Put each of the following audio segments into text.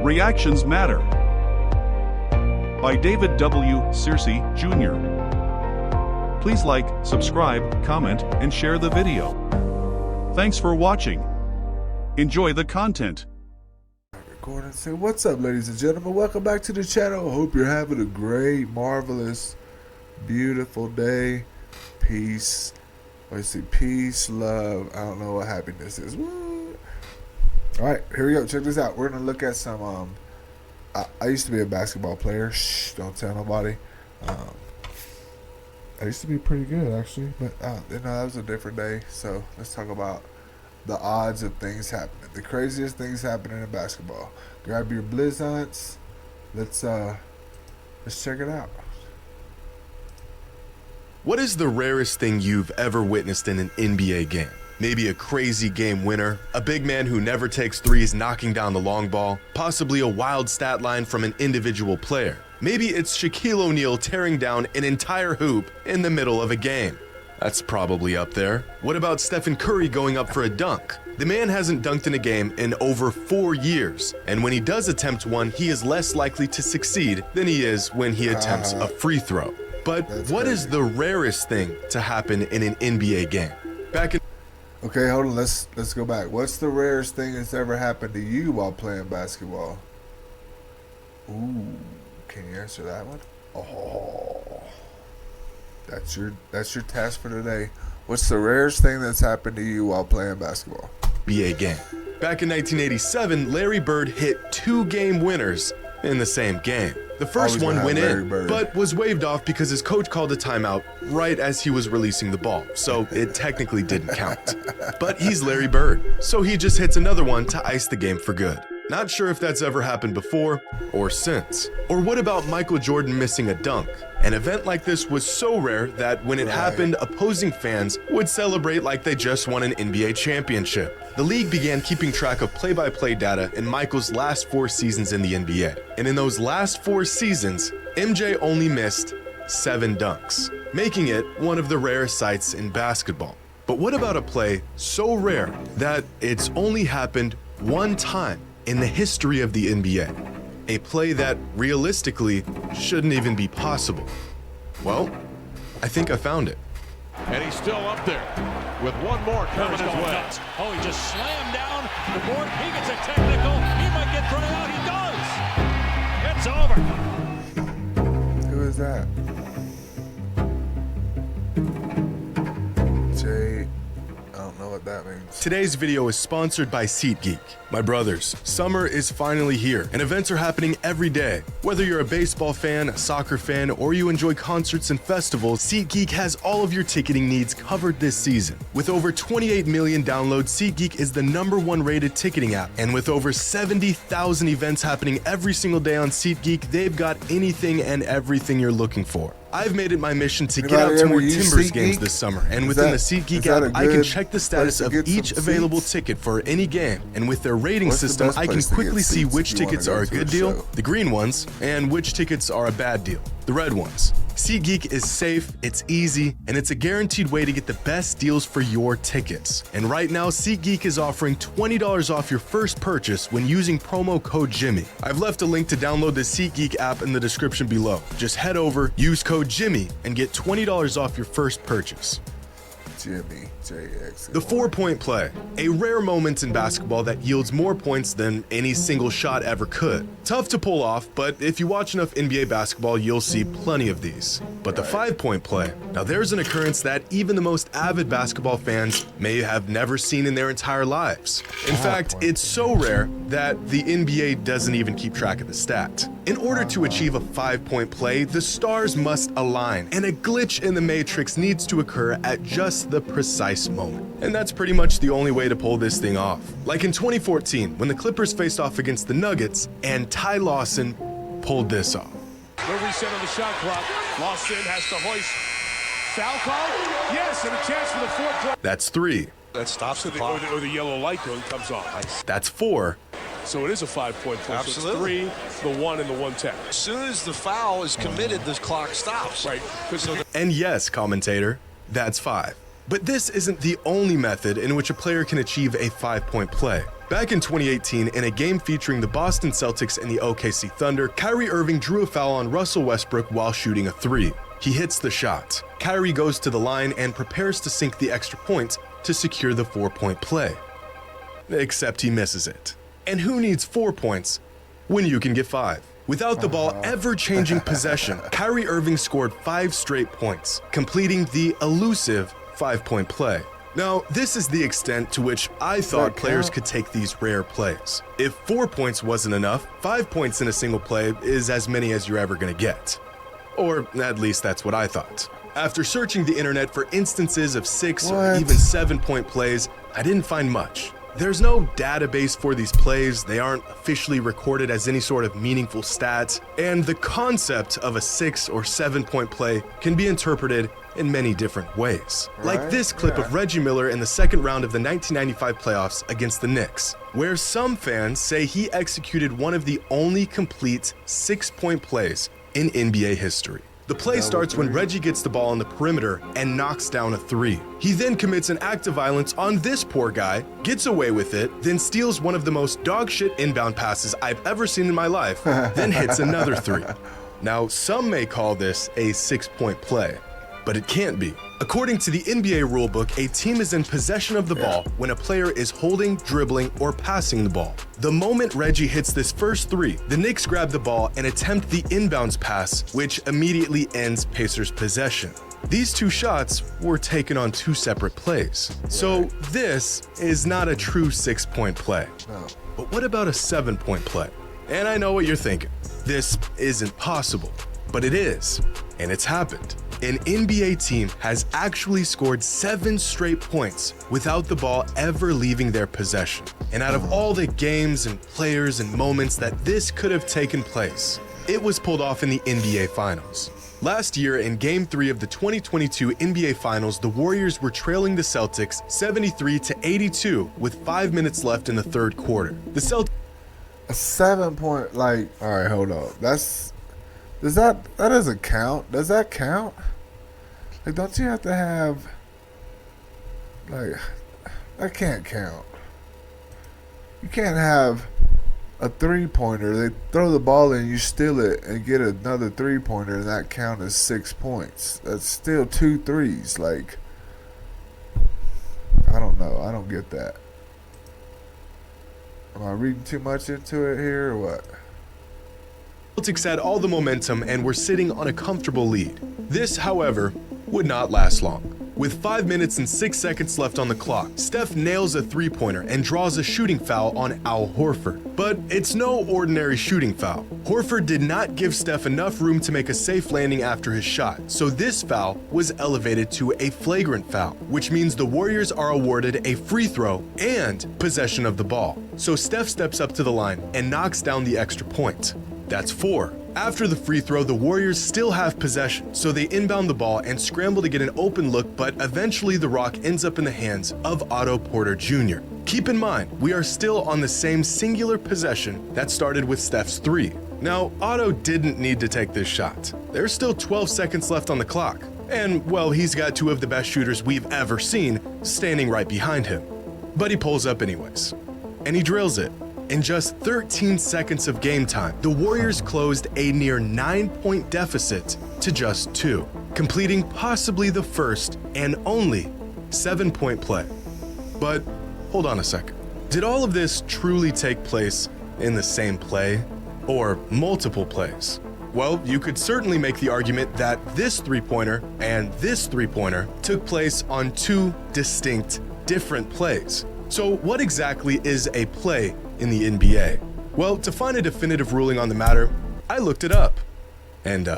Reactions Matter by David W. Searcy, Jr. Please like, subscribe, comment, and share the video. Thanks for watching. Enjoy the content. Recording. Say what's up, ladies and gentlemen. Welcome back to the channel. Hope you're having a great, marvelous, beautiful day. Peace. Let's see, peace, love. I don't know what happiness is. What? All right, here we go. Check this out. We're gonna look at some. I used to be a basketball player. Shh, don't tell nobody. I used to be pretty good actually, but that was a different day. So let's talk about the odds of things happening, the craziest things happening in basketball. Grab your blizzards. Let's check it out. What is the rarest thing you've ever witnessed in an NBA game? Maybe a crazy game winner, a big man who never takes threes knocking down the long ball, possibly a wild stat line from an individual player. Maybe it's Shaquille O'Neal tearing down an entire hoop in the middle of a game. That's probably up there. What about Stephen Curry going up for a dunk? The man hasn't dunked in a game in over 4 years, and when he does attempt one, he is less likely to succeed than he is when he attempts a free throw. But what is the rarest thing to happen in an NBA game? Okay, hold on. Let's go back. What's the rarest thing that's ever happened to you while playing basketball? Ooh, can you answer that one? Oh, that's your task for today. What's the rarest thing that's happened to you while playing basketball? NBA game. Back in 1987, Larry Bird hit 2 game winners in the same game. The first one went in, but was waved off because his coach called a timeout right as he was releasing the ball, so it technically didn't count. But he's Larry Bird, so he just hits another one to ice the game for good. Not sure if that's ever happened before or since. Or what about Michael Jordan missing a dunk? An event like this was so rare that when it happened, opposing fans would celebrate like they just won an NBA championship. The league began keeping track of play-by-play data in Michael's last 4 seasons in the NBA. And in those last 4 seasons, MJ only missed 7 dunks, making it one of the rarest sights in basketball. But what about a play so rare that it's only happened 1 time in the history of the NBA? A play that realistically shouldn't even be possible. Well, I think I found it. And he's still up there with one more coming his way. Nuts. Oh, he just slammed down the board. He gets a technical. He might get thrown out. He does. It's over. Who is that? Jay. I don't know what that means. Today's video is sponsored by SeatGeek. My brothers, summer is finally here and events are happening every day. Whether you're a baseball fan, a soccer fan, or you enjoy concerts and festivals, SeatGeek has all of your ticketing needs covered this season. With over 28 million downloads, SeatGeek is the #1 rated ticketing app. And with over 70,000 events happening every single day on SeatGeek, they've got anything and everything you're looking for. I've made it my mission to get out to more Timbers games this summer, and within the SeatGeek app, I can check the status of each available ticket for any game, and with their rating system, I can quickly see which tickets are a good deal, the green ones, and which tickets are a bad deal, the red ones. SeatGeek is safe, it's easy, and it's a guaranteed way to get the best deals for your tickets. And right now, SeatGeek is offering $20 off your first purchase when using promo code Jimmy. I've left a link to download the SeatGeek app in the description below. Just head over, use code Jimmy, and get $20 off your first purchase. Jimmy, JX. The 4-point play, a rare moment in basketball that yields more points than any single shot ever could. Tough to pull off, but if you watch enough NBA basketball, you'll see plenty of these. But the 5-point play, now there's an occurrence that even the most avid basketball fans may have never seen in their entire lives. In fact, it's so rare that the NBA doesn't even keep track of the stat. In order to achieve a 5-point play, the stars must align, and a glitch in the matrix needs to occur at just the precise moment. And that's pretty much the only way to pull this thing off. Like in 2014, when the Clippers faced off against the Nuggets, and Ty Lawson pulled this off. The reset on the shot clock. Lawson has to hoist. Foul call? Yes, and a chance for the 4-point. That's 3. That stops the clock. Or the yellow light going comes on. That's 4. So it is a 5-point play. Absolutely. So it's 3, the 1, and the 1-10. As soon as the foul is committed, the clock stops. Right. And yes, commentator, that's 5. But this isn't the only method in which a player can achieve a 5-point play. Back in 2018, in a game featuring the Boston Celtics and the OKC Thunder, Kyrie Irving drew a foul on Russell Westbrook while shooting a three. He hits the shot. Kyrie goes to the line and prepares to sink the extra point to secure the 4-point play. Except he misses it. And who needs 4 points when you can get 5? Without the ball ever changing possession, Kyrie Irving scored 5 straight points, completing the elusive 5-point play. Now, this is the extent to which I thought players could take these rare plays. If 4 points wasn't enough, 5 points in a single play is as many as you're ever going to get. Or at least that's what I thought. After searching the internet for instances of 6 or even 7-point plays, I didn't find much. There's no database for these plays, they aren't officially recorded as any sort of meaningful stat, and the concept of a 6 or 7-point play can be interpreted in many different ways. Like this clip of Reggie Miller in the second round of the 1995 playoffs against the Knicks, where some fans say he executed one of the only complete 6-point plays in NBA history. The play starts when Reggie gets the ball on the perimeter and knocks down a three. He then commits an act of violence on this poor guy, gets away with it, then steals one of the most dogshit inbound passes I've ever seen in my life, then hits another three. Now, some may call this a 6-point play, but it can't be. According to the NBA rulebook, a team is in possession of the ball when a player is holding, dribbling, or passing the ball. The moment Reggie hits this first three, the Knicks grab the ball and attempt the inbounds pass, which immediately ends Pacers' possession. These two shots were taken on 2 separate plays. So this is not a true 6-point play. But what about a 7-point play? And I know what you're thinking. This isn't possible, but it is, and it's happened. An NBA team has actually scored 7 straight points without the ball ever leaving their possession. And out of all the games and players and moments that this could have taken place, it was pulled off in the NBA Finals. Last year, in Game 3 of the 2022 NBA Finals, the Warriors were trailing the Celtics 73-82 with 5 minutes left in the third quarter. The Celtics... A 7-point, like, all right, hold on. That doesn't count. Does that count? Like, don't you have to have, like, that can't count. You can't have a 3-pointer. They throw the ball in, you steal it, and get another 3-pointer, and that count as 6 points. That's still 2 threes. Like, I don't know. I don't get that. Am I reading too much into it here or what? Celtics had all the momentum and were sitting on a comfortable lead. This, however, would not last long. With 5 minutes and 6 seconds left on the clock, Steph nails a 3-pointer and draws a shooting foul on Al Horford. But it's no ordinary shooting foul. Horford did not give Steph enough room to make a safe landing after his shot, so this foul was elevated to a flagrant foul, which means the Warriors are awarded a free throw and possession of the ball. So Steph steps up to the line and knocks down the extra point. That's 4. After the free throw, the Warriors still have possession, so they inbound the ball and scramble to get an open look, but eventually the rock ends up in the hands of Otto Porter Jr. Keep in mind, we are still on the same singular possession that started with Steph's 3. Now, Otto didn't need to take this shot. There's still 12 seconds left on the clock, and, well, he's got 2 of the best shooters we've ever seen standing right behind him. But he pulls up anyways, and he drills it. In just 13 seconds of game time, the Warriors closed a near 9-point deficit to just 2, completing possibly the first and only 7-point play. But hold on a second. Did all of this truly take place in the same play or multiple plays? Well, you could certainly make the argument that this 3-pointer and this 3-pointer took place on 2 distinct, different plays. So what exactly is a play in the NBA? Well, to find a definitive ruling on the matter, I looked it up. And,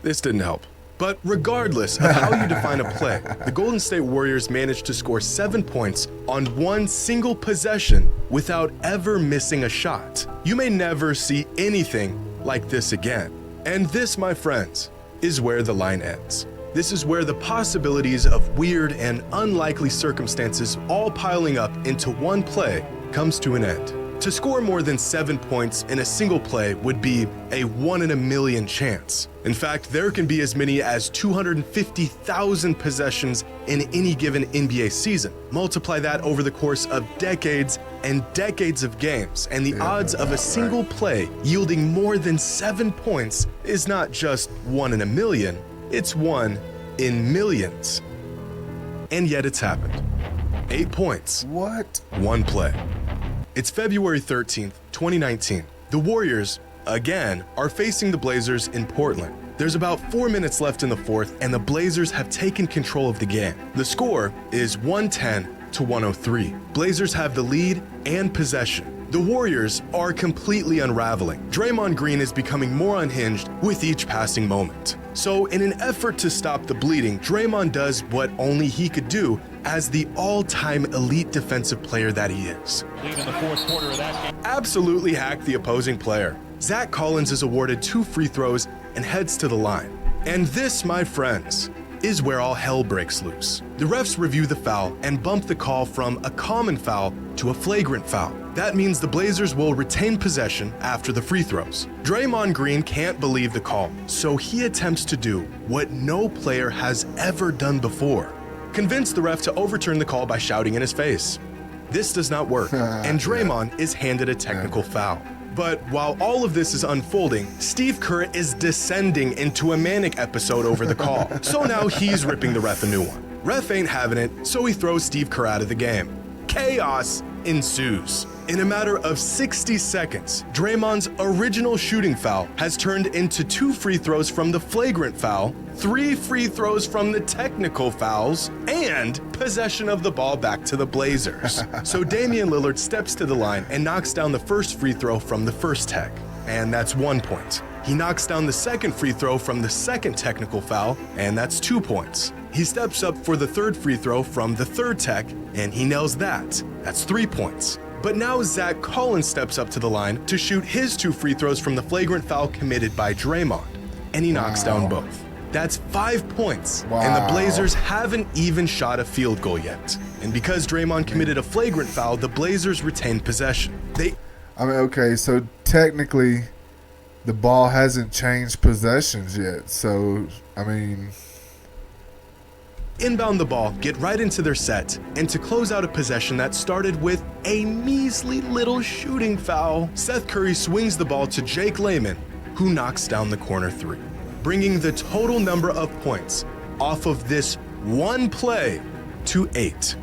this didn't help. But regardless of how you define a play, the Golden State Warriors managed to score 7 points on 1 single possession without ever missing a shot. You may never see anything like this again. And this, my friends, is where the line ends. This is where the possibilities of weird and unlikely circumstances all piling up into one play comes to an end. To score more than 7 points in a single play would be a 1 in a million chance. In fact, there can be as many as 250,000 possessions in any given NBA season. Multiply that over the course of decades, and decades of games, and the odds of a single play yielding more than 7 points is not just 1 in a million, it's 1 in millions. And yet it's happened. 8 points. What? 1 play. It's February 13th, 2019. The Warriors, again, are facing the Blazers in Portland. There's about 4 minutes left in the fourth, and the Blazers have taken control of the game. The score is 110 to 103. Blazers have the lead and possession. The Warriors are completely unraveling. Draymond Green is becoming more unhinged with each passing moment. So in an effort to stop the bleeding, Draymond does what only he could do as the all-time elite defensive player that he is. Lead in the fourth quarter of that game. Absolutely hack the opposing player. Zach Collins is awarded 2 free throws and heads to the line. And this, my friends, is where all hell breaks loose. The refs review the foul and bump the call from a common foul to a flagrant foul. That means the Blazers will retain possession after the free throws. Draymond Green can't believe the call, so he attempts to do what no player has ever done before: convince the ref to overturn the call by shouting in his face. This does not work, and Draymond is handed a technical foul. But while all of this is unfolding, Steve Kerr is descending into a manic episode over the call. So now he's ripping the ref a new one. Ref ain't having it, so he throws Steve Kerr out of the game. Chaos ensues. In a matter of 60 seconds, Draymond's original shooting foul has turned into 2 free throws from the flagrant foul, 3 free throws from the technical fouls, and possession of the ball back to the Blazers. So Damian Lillard steps to the line and knocks down the first free throw from the first tech, and that's 1 point. He knocks down the second free throw from the second technical foul, and that's 2 points. He steps up for the third free throw from the third tech, and he nails that. That's 3 points. But now Zach Collins steps up to the line to shoot his 2 free throws from the flagrant foul committed by Draymond, and he knocks down both. That's 5 points, and the Blazers haven't even shot a field goal yet. And because Draymond committed a flagrant foul, the Blazers retain possession. Okay, so technically the ball hasn't changed possessions yet. So, Inbound the ball, get right into their set, and to close out a possession that started with a measly little shooting foul, Seth Curry swings the ball to Jake Layman, who knocks down the corner 3, bringing the total number of points off of this one play to 8.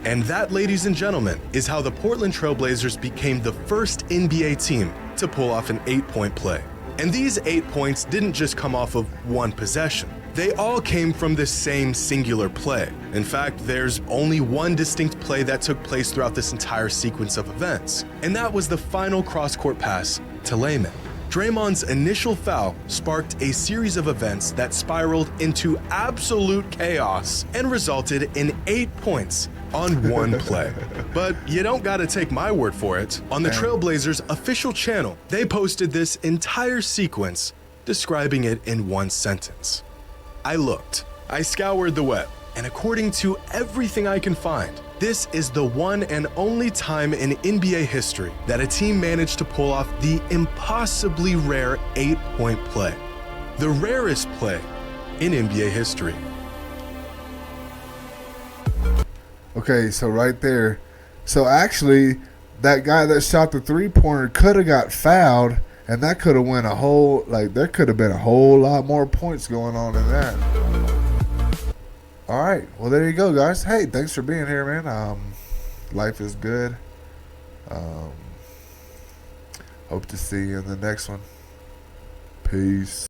And that, ladies and gentlemen, is how the Portland Trail Blazers became the first NBA team to pull off an 8-point play. And these 8 points didn't just come off of one possession. They all came from the same singular play. In fact, there's only one distinct play that took place throughout this entire sequence of events, and that was the final cross-court pass to Layman. Draymond's initial foul sparked a series of events that spiraled into absolute chaos and resulted in 8 points on one play. But you don't gotta take my word for it. On the Trailblazers official channel, they posted this entire sequence, describing it in one sentence. I looked, I scoured the web, and according to everything I can find, this is the one and only time in NBA history that a team managed to pull off the impossibly rare 8-point play. The rarest play in NBA history. Okay, so right there. So actually, that guy that shot the 3-pointer could have got fouled, and that could have went a whole, there could have been a whole lot more points going on in that. All right, well, there you go, guys. Hey, thanks for being here, man. Life is good. Hope to see you in the next one. Peace.